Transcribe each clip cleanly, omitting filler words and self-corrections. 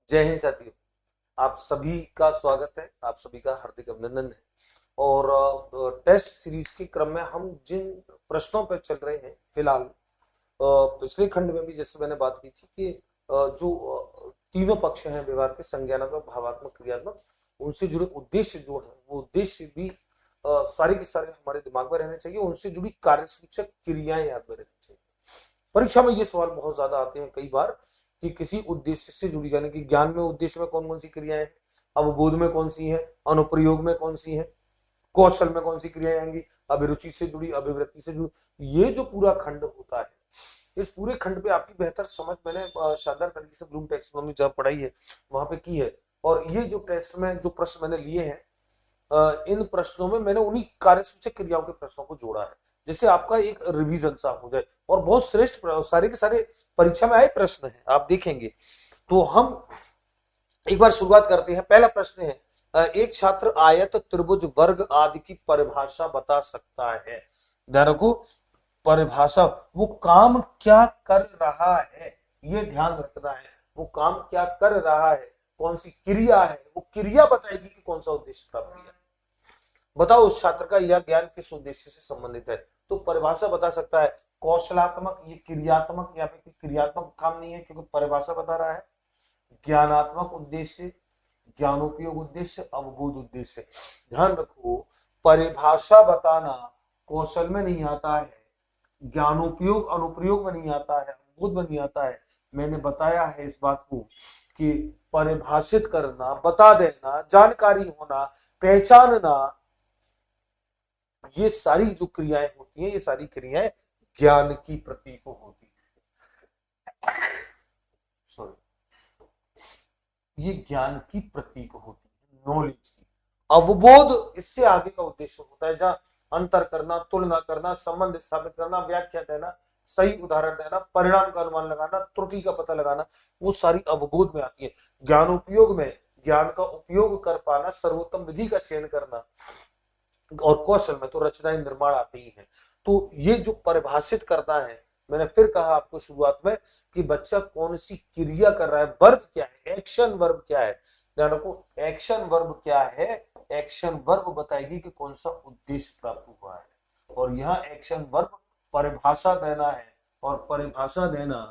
जय हिंद साथियों। आप सभी का स्वागत है, आप सभी का हार्दिक अभिनंदन है। और टेस्ट सीरीज के क्रम में हम जिन प्रश्नों पर चल रहे हैं फिलहाल, पिछले खंड में भी जैसे मैंने बात की थी कि जो तीनों पक्ष हैं व्यवहार के, संज्ञानात्मक, भावात्मक, क्रियात्मक, उनसे जुड़े उद्देश्य जो है वो उद्देश्य भी सारे के सारे हमारे दिमाग में रहने चाहिए। उनसे जुड़ी कार्यसूचक क्रियाएं याद में रहनी चाहिए। परीक्षा में ये सवाल बहुत ज्यादा आते हैं कई बार कि किसी उद्देश्य से जुड़ी, यानी कि ज्ञान में उद्देश्य में कौन कौन सी क्रियाएं हैं, अवबोध में कौन सी है, अनुप्रयोग में कौन सी है, कौशल में कौन सी क्रियाएं आएंगी, अभिरुचि से जुड़ी, अभिवृत्ति से जुड़ी। ये जो पूरा खंड होता है, इस पूरे खंड पे आपकी बेहतर समझ मैंने शानदार तरीके से ब्लूम टैक्सोनॉमी जब पढ़ाई है वहां पे की है। और ये जो टेस्ट में जो प्रश्न मैंने लिए हैं, इन प्रश्नों में मैंने उन्हीं कार्यसूचक क्रियाओं के प्रश्नों को जोड़ा है, जिससे आपका एक रिवीजन सा हो जाए। और बहुत श्रेष्ठ सारे के सारे परीक्षा में आए प्रश्न हैं, आप देखेंगे। तो हम एक बार शुरुआत करते हैं। पहला प्रश्न है, एक छात्र आयत, त्रिभुज, वर्ग आदि की परिभाषा बता सकता है। ध्यान रखो, परिभाषा, वो काम क्या कर रहा है, ये ध्यान रखना है। वो काम क्या कर रहा है, कौन सी क्रिया है, वो क्रिया बताएगी कि कौन सा उद्देश्य प्राप्त किया। बताओ उस छात्र का यह ज्ञान किस उद्देश्य से संबंधित है। तो परिभाषा बता सकता है। कौशलात्मक, ये क्रियात्मक, यहाँ पे क्रियात्मक काम नहीं है क्योंकि परिभाषा बता रहा है। ज्ञानात्मक उद्देश्य, ज्ञानोपयोग उद्देश्य, अवबोध उद्देश्य। ध्यान रखो, परिभाषा बताना कौशल में नहीं आता है, ज्ञानोपयोग अनुप्रयोग में नहीं आता है, अवबोध में नहीं आता है। मैंने बताया है इस बात को कि परिभाषित करना, बता देना, जानकारी होना, पहचानना, ये सारी जो क्रियाएं होती हैं, ये सारी क्रियाएं ज्ञान की प्रतीक होती है। सॉरी, ये ज्ञान की प्रतीक होती है, नॉलेज की। अवबोध इससे आगे का उद्देश्य होता है, जहां अंतर करना, तुलना करना, संबंध स्थापित करना, व्याख्या देना, सही उदाहरण देना, परिणाम का अनुमान लगाना, त्रुटि का पता लगाना, वो सारी अवबोध में आती है। ज्ञानोपयोग में ज्ञान का उपयोग कर पाना, सर्वोत्तम विधि का चयन करना, और कौशल में तो रचनाएं, निर्माण आते ही हैं। तो ये जो परिभाषित करता है, मैंने फिर कहा आपको शुरुआत में कि बच्चा कौन सी क्रिया कर रहा है, वर्ब क्या है, एक्शन वर्ब क्या है। ध्यान रखो, एक्शन वर्ब क्या है, एक्शन वर्ब बताएगी कि कौन सा उद्देश्य प्राप्त हुआ है। और यहाँ एक्शन वर्ब परिभाषा देना है, और परिभाषा देना,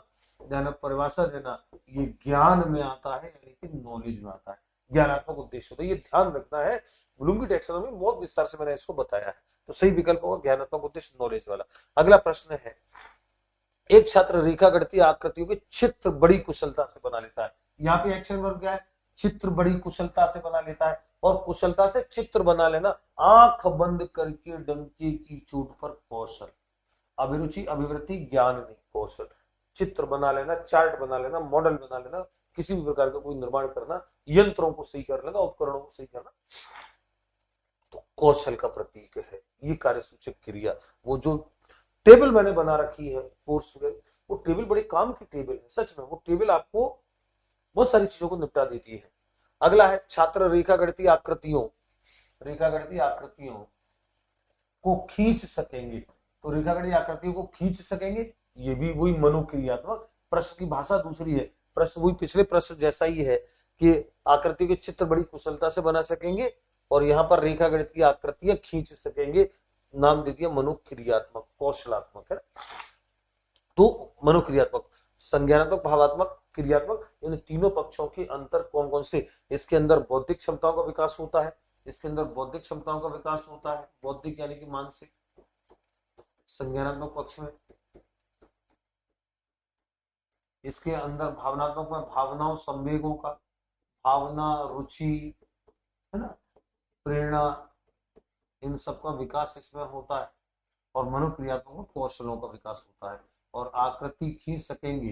परिभाषा देना, ये ज्ञान में आता है, यानी कि नॉलेज में आता है, ज्ञानात्मक उद्देश्य। तो ये ध्यान रखना है, ब्लूम की टैक्सोनॉमी बहुत विस्तार से मैंने इसको बताया है। तो सही विकल्प होगा ज्ञानात्मक उद्देश्य, नॉलेज वाला। अगला प्रश्न है, एक छात्र रेखागणितीय आकृतियों के चित्र बड़ी कुशलता से बना लेता है। यहाँ पे एक्शन वर्ब क्या है, चित्र बड़ी कुशलता से बना लेता है। और कुशलता से चित्र बना लेना, आंख बंद करके डंके की चोट पर कौशल। अभिरुचि, अभिवृत्ति, ज्ञान नहीं, कौशल। चित्र बना लेना, चार्ट बना लेना, मॉडल बना लेना, किसी भी प्रकार का कोई निर्माण करना, यंत्रों को सही कर लेना, उपकरणों को सही करना, तो कौशल का प्रतीक है ये कार्यसूचक क्रिया। वो जो टेबल मैंने बना रखी है फोर्स, वो टेबल बड़े काम की टेबल है, सच में वो टेबल आपको बहुत सारी चीजों को निपटा देती है। अगला है, छात्र रेखागणितीय आकृतियों, रेखागणितीय आकृतियों को खींच सकेंगे। तो रेखागणितीय आकृतियों को खींच सकेंगे, ये भी वही मनोक्रियात्मक। प्रश्न की भाषा दूसरी है, प्रश्न वही पिछले प्रश्न जैसा ही है कि आकृति के चित्र बड़ी कुशलता से बना सकेंगे, और यहाँ पर रेखागणित की आकृतियां खींच सकेंगे, नाम दे दिया मनोक्रियात्मक, कौशलात्मक है। तो मनोक्रियात्मक, संज्ञानात्मक, भावात्मक, क्रियात्मक, इन तीनों पक्षों के अंतर कौन कौन से। इसके अंदर बौद्धिक क्षमताओं का विकास होता है, इसके अंदर बौद्धिक क्षमताओं का विकास होता है, बौद्धिक यानी कि मानसिक, संज्ञानात्मक पक्ष में। इसके अंदर भावनात्मक में भावनाओं, संवेगों का, भावना, रुचि, है ना, प्रेरणा, इन सबका विकास इसमें होता है। और मनोक्रियात्मक में कौशलों का विकास होता है। और आकृति खींच सकेंगे,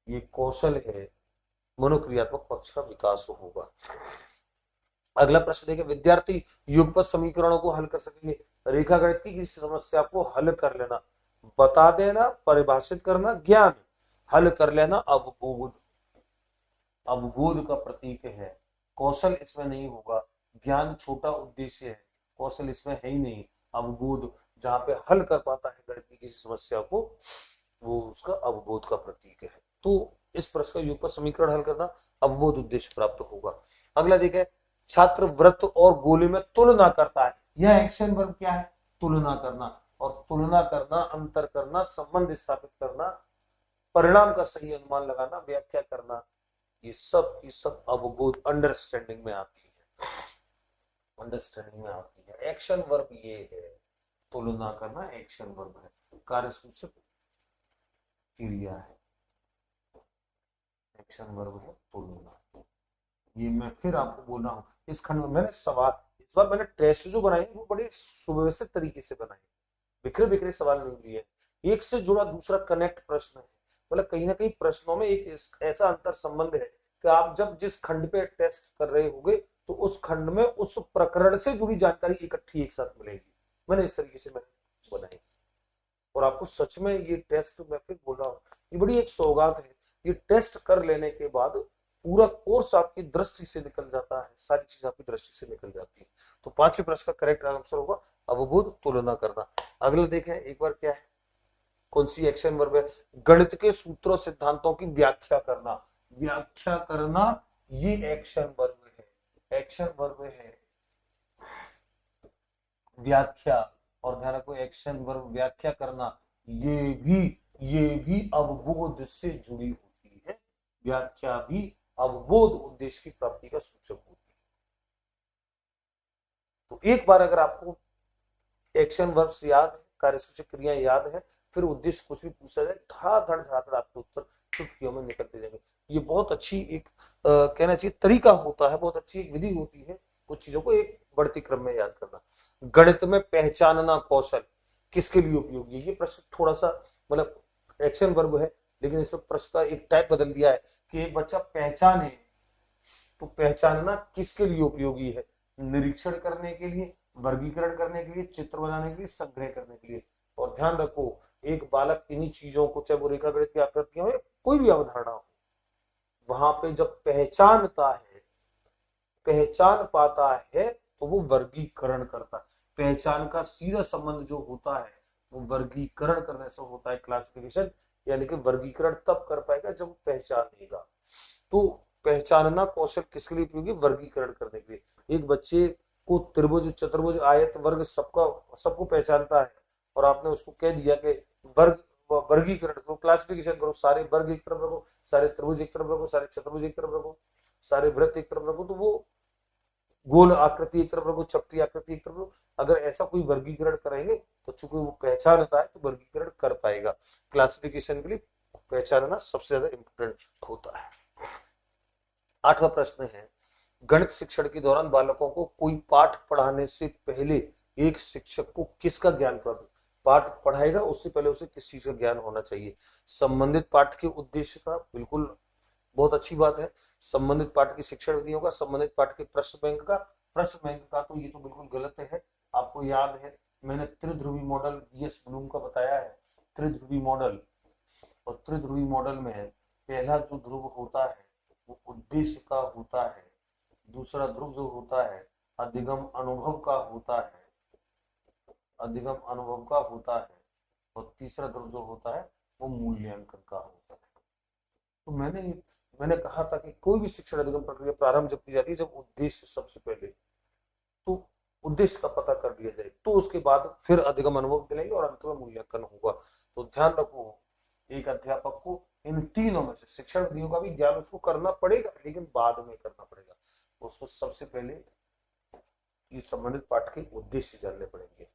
ये कौशल है, मनोक्रियात्मक पक्ष का विकास होगा। अगला प्रश्न देखिए, विद्यार्थी युगपत समीकरणों को हल कर सकेंगे। रेखागणित की किसी समस्या को हल कर लेना, बता देना, परिभाषित करना, ज्ञान, हल कर लेना, अवबोध, अवबोध का प्रतीक है। कौशल इसमें नहीं होगा, ज्ञान छोटा उद्देश्य है, कौशल इसमें है ही नहीं। अवबोध जहां पे हल कर पाता है गणित की किसी समस्या को, वो उसका अवबोध का प्रतीक है। तो इस प्रश्न का युगपत समीकरण हल करना, अवबोध उद्देश्य प्राप्त होगा। अगला देखें, छात्र वृत्त और गोले में तुलना करता है। यह एक्शन वर्ब क्या है? तुलना करना। और तुलना करना, अंतर करना, संबंध स्थापित करना, परिणाम का सही अनुमान लगाना, व्याख्या करना, ये सब की सब अवबोध अंडरस्टैंडिंग में आती है। अंडरस्टैंडिंग में आती है। एक्शन वर्ब ये है, तुलना करना एक्शन वर्ब है, कार्यसूचक क्रिया है, एक्शन वर्ब है तुलना। ये मैं फिर आपको बोल रहा हूं, इस खंड में मैंने सवाल, इस बार मैंने टेस्ट जो बनाए वो बड़े सुव्यवस्थित तरीके से बनाए, बिखरे बिखरे सवाल नहीं लिए, एक से जुड़ा दूसरा कनेक्ट प्रश्न है। मतलब कहीं ना कहीं प्रश्नों में एक ऐसा अंतर संबंध है कि आप जब जिस खंड पे टेस्ट कर रहे होंगे तो उस खंड में उस प्रकरण से जुड़ी जानकारी इकट्ठी एक साथ मिलेगी। मैंने इस तरीके से मैंने बनाई, और आपको सच में ये टेस्ट, मैं फिर बोल रहा हूँ, ये बड़ी एक सौगात है। ये टेस्ट कर लेने के बाद पूरा कोर्स आपकी दृष्टि से निकल जाता है, सारी चीज आपकी दृष्टि से निकल जाती है। तो पांचवें प्रश्न का करेक्ट आंसर होगा अवबोध तुलना करना। अगला देखें एक बार, क्या है, कौन सी एक्शन वर्ब है? गणित के सूत्रों सिद्धांतों की व्याख्या करना। व्याख्या करना ये एक्शन वर्ब है, एक्शन वर्ब है व्याख्या। और ध्यान रखो, एक्शन वर्ब व्याख्या करना ये भी अवबोध से जुड़ी होती है। व्याख्या भी अवबोध उद्देश्य की प्राप्ति का सूचक होती है। तो एक बार अगर आपको एक्शन वर्ब्स याद है, कार्यसूचक क्रियाएं याद है, फिर उद्देश्य कुछ भी पूछा जाए, धड़ाधड़ धड़ाधड़ आपके उत्तर चुटकियों में निकलते जाएंगे। ये बहुत अच्छी एक कहना चाहिए तरीका होता है, बहुत अच्छी एक विधि होती है कुछ चीजों को एक बढ़ती क्रम में याद करना। गणित में पहचानना कौशल किसके लिए उपयोगी है? ये प्रश्न थोड़ा सा, मतलब एक्शन वर्ब है लेकिन इसमें प्रश्न का एक टाइप बदल दिया है कि एक बच्चा पहचाने, तो पहचानना किसके लिए उपयोगी है? निरीक्षण करने के लिए, वर्गीकरण करने के लिए, चित्र बनाने के लिए, संग्रह करने के लिए। और ध्यान रखो, एक बालक इन्हीं चीजों को, चाहे वो रेखागणित की आकृतियां हो या कोई भी अवधारणा हो, वहां पे जब पहचानता है, पहचान पाता है, तो वो वर्गीकरण करता है। पहचान का सीधा संबंध जो होता है वो वर्गीकरण करने से होता है, क्लासिफिकेशन, यानी कि वर्गीकरण तब कर पाएगा जब पहचानेगा। तो पहचानना कौशल किसके लिए उपयोगी? वर्गीकरण करने के लिए। एक बच्चे को त्रिभुज, चतुर्भुज, आयत, वर्ग सबको पहचानता है, और आपने उसको कह दिया कि वर्ग, वर्गीकरण करो, क्लासिफिकेशन करो, सारे वर्ग एक तरफ रखो, सारे त्रिभुज एक तरफ रखो, सारे चतुर्भुज एक तरफ रखो, सारे वृत्त एक तरफ रखो, तो वो गोल आकृति एक तरफ रखो, चपटी आकृति एक तरफ रखो। अगर ऐसा कोई वर्गीकरण करेंगे तो चूंकि वो पहचानता है तो वर्गीकरण कर पाएगा। क्लासिफिकेशन के लिए पहचानना सबसे ज्यादा इंपोर्टेंट होता है। आठवां प्रश्न है, गणित शिक्षण के दौरान बालकों को कोई पाठ पढ़ाने से पहले एक शिक्षक को किसका ज्ञान प्राप्त, पाठ पढ़ाएगा उससे पहले उसे किस चीज का ज्ञान होना चाहिए? संबंधित पाठ के उद्देश्य का, बिल्कुल बहुत अच्छी बात है। संबंधित पाठ की शिक्षण विधि होगा, संबंधित पाठ के प्रश्न बैंक का, प्रश्न बैंक का तो ये तो बिल्कुल गलत है। आपको याद है मैंने त्रिध्रुवी मॉडल बीएस ब्लूम का बताया है, त्रिध्रुवी मॉडल, और त्रिध्रुवी मॉडल में पहला जो ध्रुव होता है वो उद्देश्य का होता है, दूसरा ध्रुव जो होता है अधिगम अनुभव का होता है, अधिगम अनुभव का होता है, और तीसरा ध्रुव जो होता है वो मूल्यांकन का होता है। तो मैंने कहा था कि कोई भी शिक्षण अधिगम प्रक्रिया प्रारंभ जब की जाती है जब उद्देश्य सबसे पहले, तो उद्देश्य का पता कर लिया जाए, तो उसके बाद फिर अधिगम अनुभव मिलेंगे और अंत में मूल्यांकन होगा। तो ध्यान रखो, एक अध्यापक को इन तीनों में से शिक्षण विधियों का भी ज्ञान उसको करना पड़ेगा, लेकिन बाद में करना पड़ेगा। उसको सबसे पहले ये संबंधित पाठ के उद्देश्य जानने पड़ेंगे।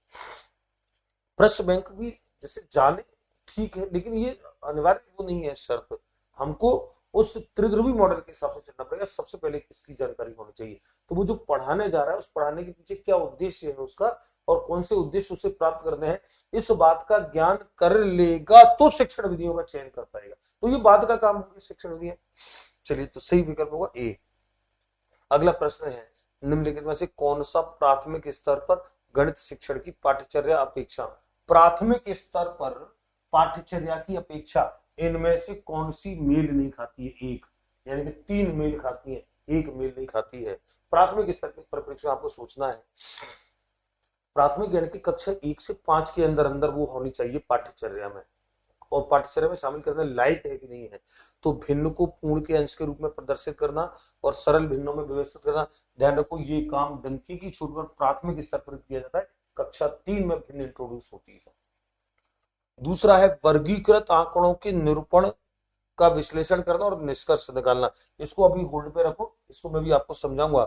प्रश्न बैंक भी जैसे जाने ठीक है, लेकिन ये अनिवार्य वो नहीं है शर्त, हमको उस त्रिध्रुवी मॉडल के हिसाब से चलना पड़ेगा। सबसे पहले किसकी जानकारी होनी चाहिए? तो वो जो पढ़ाने जा रहा है उस पढ़ाने के पीछे क्या उद्देश्य है उसका, और कौन से उद्देश्य उसे प्राप्त करने हैं, इस बात का ज्ञान कर लेगा तो शिक्षण विधियों का चयन कर पाएगा। तो ये बात का काम होगी शिक्षण विधियां। चलिए, तो सही विकल्प होगा ए। अगला प्रश्न है, निम्नलिखित में से कौन सा प्राथमिक स्तर पर गणित शिक्षण की पाठ्यचर्या अपेक्षा, प्राथमिक स्तर पर पाठ्यचर्या की अपेक्षा इनमें से कौन सी मेल नहीं खाती है? एक, यानी कि तीन मेल खाती है, एक मेल नहीं खाती है। प्राथमिक स्तर की परिप्रेक्ष्य आपको सोचना है, प्राथमिक यानी कि कक्षा 1 से 5 के अंदर अंदर वो होनी चाहिए पाठ्यचर्या में। और पाठ्यचर्या में शामिल करने लायक है कि नहीं है। तो भिन्न को पूर्ण के अंश के रूप में प्रदर्शित करना और सरल भिन्नों में व्यवस्थित करना, ध्यान रखो ये काम डंके की चोट पर प्राथमिक स्तर पर किया जाता है, कक्षा 3 में भिन्न इंट्रोड्यूस होती है। दूसरा है वर्गीकृत आंकड़ों के निरूपण का विश्लेषण करना और निष्कर्ष निकालना। इसको अभी होल्ड पे रखो, इसको मैं भी आपको समझाऊंगा।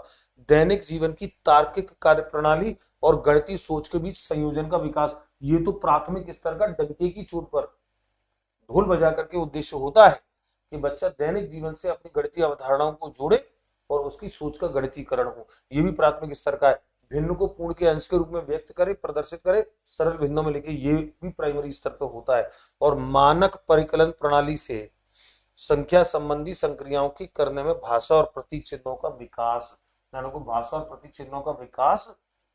दैनिक जीवन की तार्किक कार्यप्रणाली और गणितीय सोच के बीच संयोजन का विकास, ये तो प्राथमिक स्तर का डंके की चोट पर ढोल बजा करके उद्देश्य होता है कि बच्चा दैनिक जीवन से अपनी गणितीय अवधारणाओं को जोड़े और उसकी सोच का गणितीकरण हो। ये भी प्राथमिक स्तर का है। भिन्न को पूर्ण के अंश के रूप में व्यक्त करे, प्रदर्शित करे, सरल भिन्नों में लिखे, ये भी प्राइमरी स्तर पर होता है। और मानक परिकलन प्रणाली से संख्या संबंधी संक्रियाओं की करने में भाषा और प्रतीक चिन्हों का विकास, भाषा और प्रतीक चिन्हों का विकास,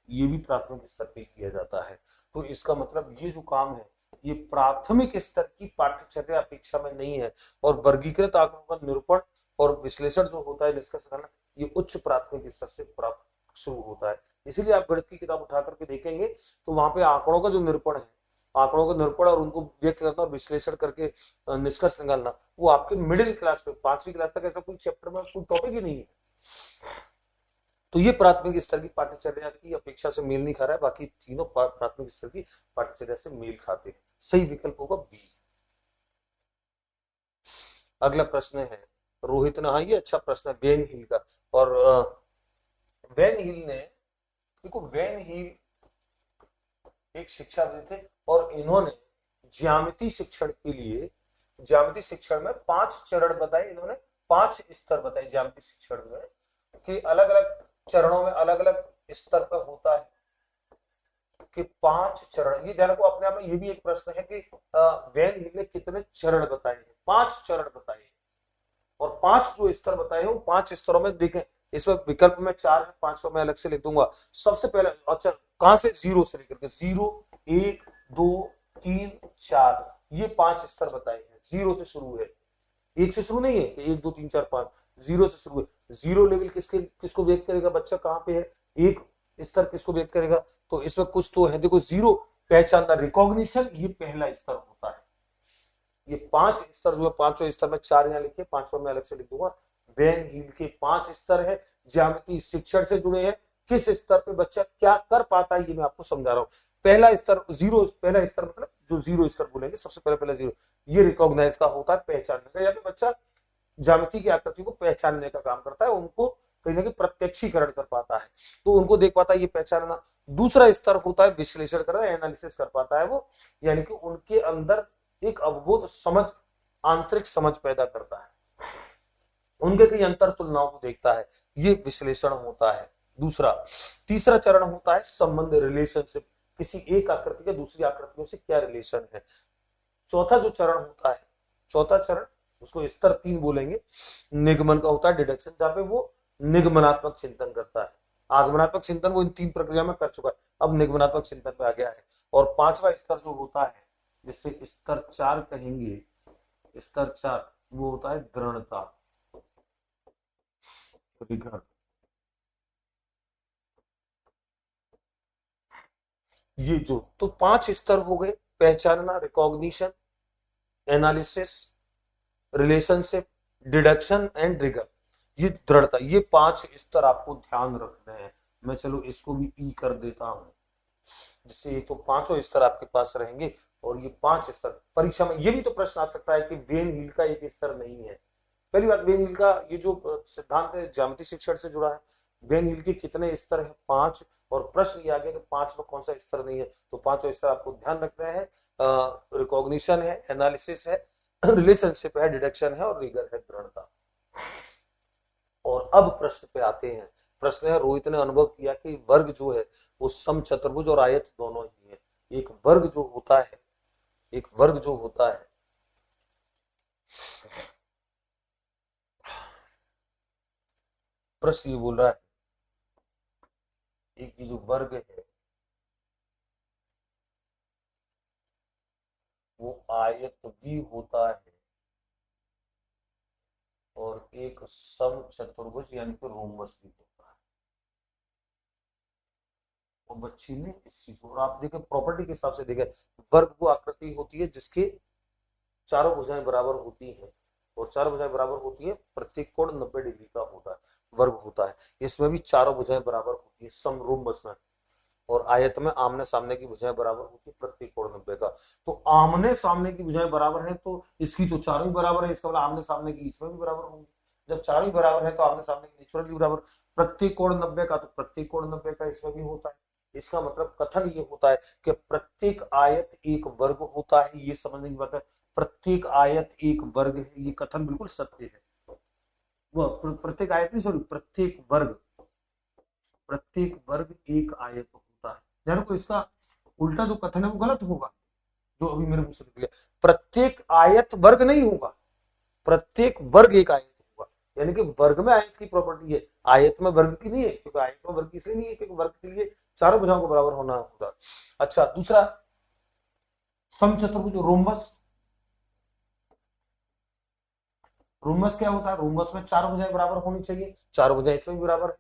ये भी प्राथमिक स्तर पे किया जाता है। तो इसका मतलब ये जो काम है ये प्राथमिक स्तर की पाठ्यचर्या अपेक्षा में नहीं है। और वर्गीकृत आंकड़ों का निरूपण और विश्लेषण जो होता है, निष्कर्ष करना, ये उच्च प्राथमिक स्तर से प्राप्त शुरू होता है। इसीलिए आप गणित की किताब उठा करके देखेंगे तो वहां पे आंकड़ों का जो निरूपण है, आंकड़ों का निरूपण और उनको व्यक्त करना और विश्लेषण करके निष्कर्ष निकालना, वो आपके मिडिल क्लास में 5वीं क्लास तक ऐसा कोई चैप्टर में कोई टॉपिक ही नहीं है। तो ये प्राथमिक स्तर की पाठ्यचर्या की अपेक्षा से मेल नहीं खा रहा है, बाकी तीनों प्राथमिक स्तर की पाठ्यचर्या से मेल खाते हैं। सही विकल्प होगा बी। अगला प्रश्न है रोहित ने, हाँ ये अच्छा प्रश्न है वेन हील का। और वेन हील ने, देखो वेन हील एक शिक्षाविद थे और इन्होंने ज्यामिति शिक्षण के लिए, ज्यामिति शिक्षण में 5 चरण बताए, इन्होंने 5 स्तर बताए ज्यामिति शिक्षण में, कि अलग अलग चरणों में अलग अलग स्तर पर होता है कि 5 चरण। ये ध्यान को अपने आप में ये भी एक प्रश्न है कि वेन हील ने कितने चरण बताए हैं? 5 चरण बताए। और 5 जो स्तर बताए हैं वो 5 स्तरों में देखें, इसमें विकल्प में 4 है, 5 को मैं अलग से लिख दूंगा। सबसे पहले अच्छा कहां से, 0 से लेकर के 0 1 2 3 4, ये 5 स्तर बताए हैं। 0 से शुरू है, 1 से शुरू नहीं है कि 1 2 3 4 5, 0 से शुरू है। 0 लेवल किसको व्यक्त करेगा, बच्चा कहां पे है, एक स्तर किसको व्यक्त करेगा, तो इसमें कुछ तो है। देखो 0 पहचानना, रिकॉग्निशन, ये पहला स्तर होता है। ये 5 स्तर जो है, 5वें स्तर में 4 यहाँ लिखे, 5वां मैं अलग से लिख दूंगा। वेन हील के 5 स्तर है, ज्यामिति शिक्षण से जुड़े हैं। किस स्तर पे बच्चा क्या कर पाता है ये मैं आपको समझा रहा हूं। पहला स्तर 0, पहला स्तर मतलब जो 0 स्तर बोलेंगे, सबसे पहला 0, ये रिकॉग्नाइज का होता है, पहचानने का, यानी बच्चा ज्यामिति की आकृति को पहचानने का काम करता है, उनको कहीं ना कहीं प्रत्यक्षीकरण कर पाता है, तो उनको देख पाता है, ये पहचानना। दूसरा स्तर होता है विश्लेषण करना, एनालिसिस कर पाता है वो, यानी कि उनके अंदर एक अवबोध समझ, आंतरिक समझ पैदा करता है, उनके कई अंतर तुलनाओं को देखता है, ये विश्लेषण होता है दूसरा। तीसरा चरण होता है संबंध, रिलेशनशिप, किसी एक आकृति के दूसरी आकृतियों से क्या रिलेशन है। चौथा जो चरण होता है, चौथा चरण, उसको स्तर 3 बोलेंगे, निगमन का होता है, डिडक्शन, जहां पे वो निगमनात्मक चिंतन करता है। आगमनात्मक चिंतन वो इन 3 प्रक्रिया में कर चुका है, अब निगमनात्मक चिंतन पे आ गया है। और 5वां स्तर जो होता है, जिससे स्तर 4 कहेंगे, स्तर 4 वो होता है दृढ़ता, रिघर। ये जो तो 5 स्तर हो गए, पहचानना, recognition, analysis, relationship, deduction and rigor, ये दृढ़ता, ये 5 स्तर आपको ध्यान रखने हैं। मैं चलो इसको भी ई कर देता हूं, जिससे ये तो 5 स्तर आपके पास रहेंगे। और ये 5 स्तर परीक्षा में ये भी तो प्रश्न आ सकता है कि वेन हील का एक स्तर नहीं है। पहली बात, वेन हील का ये जो सिद्धांत है ज्यामिति शिक्षण से जुड़ा है, वेन हील के कितने स्तर है, 5। और प्रश्न ये आ गया कि 5 में कौन सा स्तर नहीं है, तो 5 स्तर आपको ध्यान रखना है। रिकॉग्निशन है, एनालिसिस है, रिलेशनशिप है, डिडक्शन है और रिगर है, दृढ़ता। और अब प्रश्न पे आते हैं। प्रश्न है रोहित ने अनुभव किया कि वर्ग जो है वो सम चतुर्भुज और आयत दोनों ही है। एक वर्ग जो होता है, एक वर्ग जो होता है, प्रश्न ये बोल रहा है एक जो वर्ग है वो आयत भी होता है और एक सम चतुर्भुज यानी कि रोमबस भी होता है। और बच्ची ने इस चीज को, और आप देखें प्रॉपर्टी के हिसाब से देखें, वर्ग वो आकृति होती है जिसके चारों भुजाएं बराबर होती हैं, और चारों भुजाएं बराबर होती है, प्रत्येक कोण 90 डिग्री का होता है, वर्ग होता है। इसमें भी चारों भुजाएं बराबर होती है समरूप में, और आयत में आमने सामने की भुजाएं बराबर होती है, प्रत्येक कोण 90 का। तो आमने सामने की भुजाएं बराबर है तो इसकी तो चारों ही बराबर है, इसका मतलब आमने सामने की इसमें भी बराबर होंगी। जब चारों ही बराबर है तो आमने सामने की नेचुरली बराबर। प्रत्येक कोण 90 का तो प्रत्येक कोण 90 का इसमें भी होता है। इसका मतलब कथन ये होता है कि प्रत्येक आयत एक वर्ग होता है, ये समझने की बात है। प्रत्येक आयत एक वर्ग है, ये कथन बिल्कुल सत्य है। वह प्रत्येक आयत नहीं, सॉरी, प्रत्येक वर्ग एक आयत होता है। ध्यान रखो, इसका उल्टा जो कथन है वो गलत होगा, जो अभी मेरे मुंह से निकले। प्रत्येक आयत वर्ग नहीं होगा, प्रत्येक वर्ग एक आयत होगा। यानी कि वर्ग में आयत की प्रॉपर्टी है, आयत में वर्ग की नहीं है, क्योंकि आयत में वर्ग इसलिए नहीं है क्योंकि वर्ग के लिए चारों भुजाओं को बराबर होना होगा। अच्छा, दूसरा समचतुर्भुज रोम्बस। रोम्बस क्या होता है? रोम्बस में चारों भुजाएं बराबर होनी चाहिए, चारों भुजाएं इसमें भी बराबर है,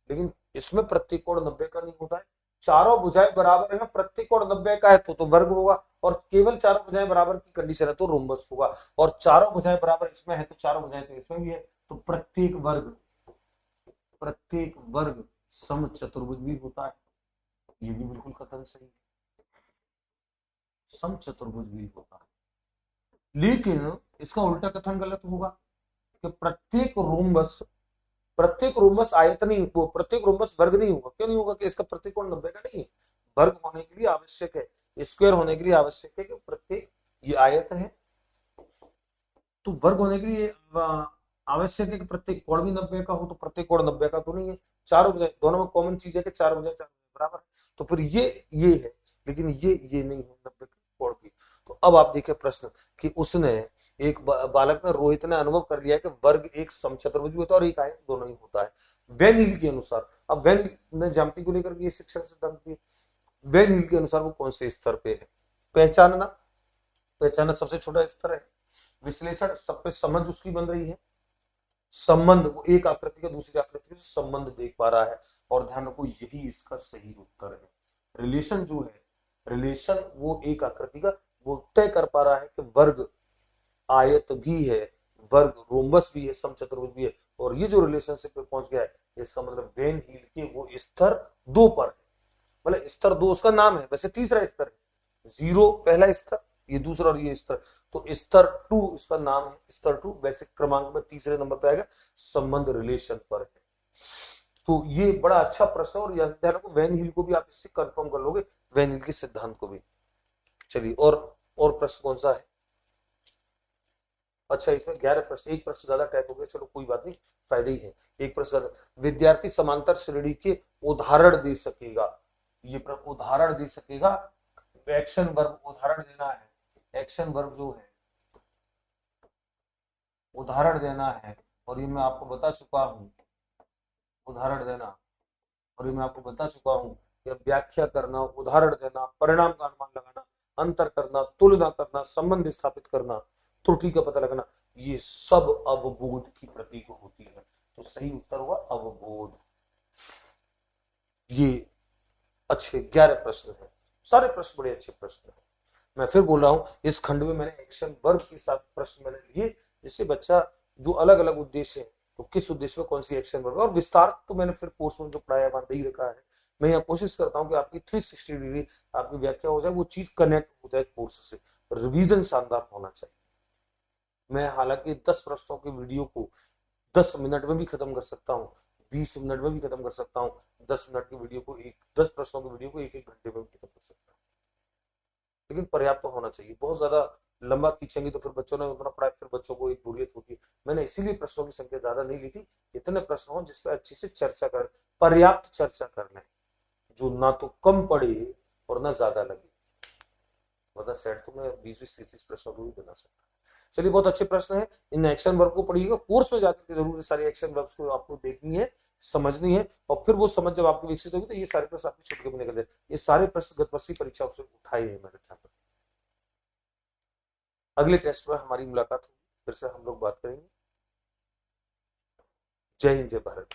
लेकिन इसमें प्रत्येक कोण 90 का नहीं होता है। चारों भुजाएं बराबर है, प्रत्येक कोण 90 का है तो वर्ग होगा, और केवल चारों भुजाएं बराबर की कंडीशन है तो रोम्बस होगा। और चारों भुजाएं बराबर इसमें है तो चारों भुजाएं तो इसमें भी है, तो प्रत्येक वर्ग समचतुर्भुज भी होता है। ये भी बिल्कुल कथन सही है, समचतुर्भुज भी होता है। लेकिन इसका उल्टा कथन गलत होगा कि प्रत्येक रोमस आयत नहीं, वो प्रत्येक रोमस वर्ग नहीं होगा। क्यों नहीं होगा? कि इसका प्रत्येक कोण 90 का नहीं है। वर्ग होने के लिए आवश्यक है, स्क्वायर होने के लिए आवश्यक है कि प्रत्येक, ये आयत है तो वर्ग होने के लिए आवश्यक है कि प्रत्येक कोण भी 90 का हो, तो प्रत्येक कोण 90 का तो नहीं है। चारों भुजाएं, दोनों में कॉमन चीज है कि चारों भुजाएं बराबर है, तो फिर ये है, लेकिन ये नहीं है 90 कोण की। तो अब आप देखिए प्रश्न कि उसने, एक बालक ने, रोहित ने अनुभव कर लिया कि वर्ग एक समचतुर्भुज होता है और एक आयत दोनों ही होता है वेन हिल के अनुसार। अब वेन हिल ने ज्यामिति को लेकर ये शिक्षण सिद्धांत दिए। वेन हिल के अनुसार वो कौन से स्तर पे है? पहचानना, पहचानना सबसे छोटा स्तर है। विश्लेषण, सब पे समझ उसकी बन रही है। संबंध, वो एक आकृति का दूसरी आकृति से संबंध देख पा रहा है, और ध्यान रखो यही इसका सही उत्तर है। रिलेशन जो है, रिलेशन वो एक आकृति का वो तय कर पा रहा है कि वर्ग आयत भी है, वर्ग रोम्बस भी है, समचतुर्भुज भी है, और ये जो रिलेशनशिप पे पहुंच गया है, इसका मतलब वेन हील के वो स्तर 2 पर है। मतलब स्तर 2 उसका नाम है, वैसे तीसरा स्तर है। 0 पहला स्तर, ये दूसरा, और ये स्तर, तो स्तर 2 इसका नाम है, स्तर 2 वैसे क्रमांक में तीसरे नंबर पे आएगा, संबंध रिलेशन पर है। तो ये बड़ा अच्छा प्रश्न, और ध्यान रखो वेन हिल को भी आप इससे कंफर्म कर लोगे, वेन हिल के सिद्धांत को भी। चलिए, और प्रश्न कौन सा है? अच्छा, इसमें 11 प्रश्न, एक प्रश्न ज्यादा टाइप हो गया, चलो कोई बात नहीं, फायदा ही है। एक प्रश्न ज्यादा, विद्यार्थी समांतर श्रेणी के उदाहरण दे सकेगा। ये उदाहरण दे सकेगा, एक्शन वर्ब उदाहरण देना है, एक्शन वर्ब जो है उदाहरण देना है, और ये मैं आपको बता चुका हूं, उदाहरण देना, और ये मैं आपको बता चुका हूं कि व्याख्या करना, उदाहरण देना, परिणाम का अनुमान लगाना, अंतर करना, तुलना करना, संबंध स्थापित करना, त्रुटि का पता लगाना, ये सब अवबोध की प्रतीक होती है। तो सही उत्तर हुआ अवबोध। ये अच्छे 11 प्रश्न हैं, सारे प्रश्न बड़े अच्छे प्रश्न हैं। मैं फिर बोल रहा हूं, इस खंड में मैंने एक्शन वर्ब के साथ प्रश्न मैंने लिए, जिससे बच्चा जो अलग अलग उद्देश्य है, तो किस उद्देश्य में कौन सी एक्शन वर्ब, और विस्तार तो मैंने फिर कोर्स में जो पढ़ाया वहां दे ही रखा है। मैं यहाँ कोशिश करता हूँ कि आपकी 360 डिग्री आपकी व्याख्या हो जाए, वो चीज कनेक्ट हो जाए कोर्स से, रिवीजन शानदार होना चाहिए। मैं हालांकि 10 प्रश्नों की वीडियो को 10 मिनट में भी खत्म कर सकता हूँ, 20 मिनट में भी खत्म कर सकता हूँ, 10 मिनट की वीडियो को 10 प्रश्नों की वीडियो को 1-1 घंटे में भी खत्म कर सकता हूँ, लेकिन पर्याप्त तो होना चाहिए। बहुत ज्यादा लंबा खींचेंगे तो फिर बच्चों ने उतना पढ़ाया, फिर बच्चों को एक बोरियत होती है। मैंने इसीलिए प्रश्नों की संख्या ज्यादा नहीं ली थी, इतने प्रश्न हो जिसपे अच्छी से चर्चा कर, पर्याप्त चर्चा कर लें, जो ना तो कम पड़े और ना ज्यादा लगे, वरना सेट तो मैं 20-20-30 प्रश्नों को भी बना सकता। चलिए, बहुत अच्छे प्रश्न है। इन एक्शन वर्ब को पढ़िएगा, कोर्स में जाकर के जरूर सारी एक्शन वर्ब्स को आपको देखनी है, समझनी है, और फिर वो समझ जब आपको विकसित होगी तो ये सारे प्रश्न आपके छुटके में निकल जाए। ये सारे प्रश्न गत वर्ष की परीक्षा से उठाए हैं मैंने ध्यान रखा। अगले टेस्ट में हमारी मुलाकात होगी, फिर से हम लोग बात करेंगे। जय हिंद, जय भारत।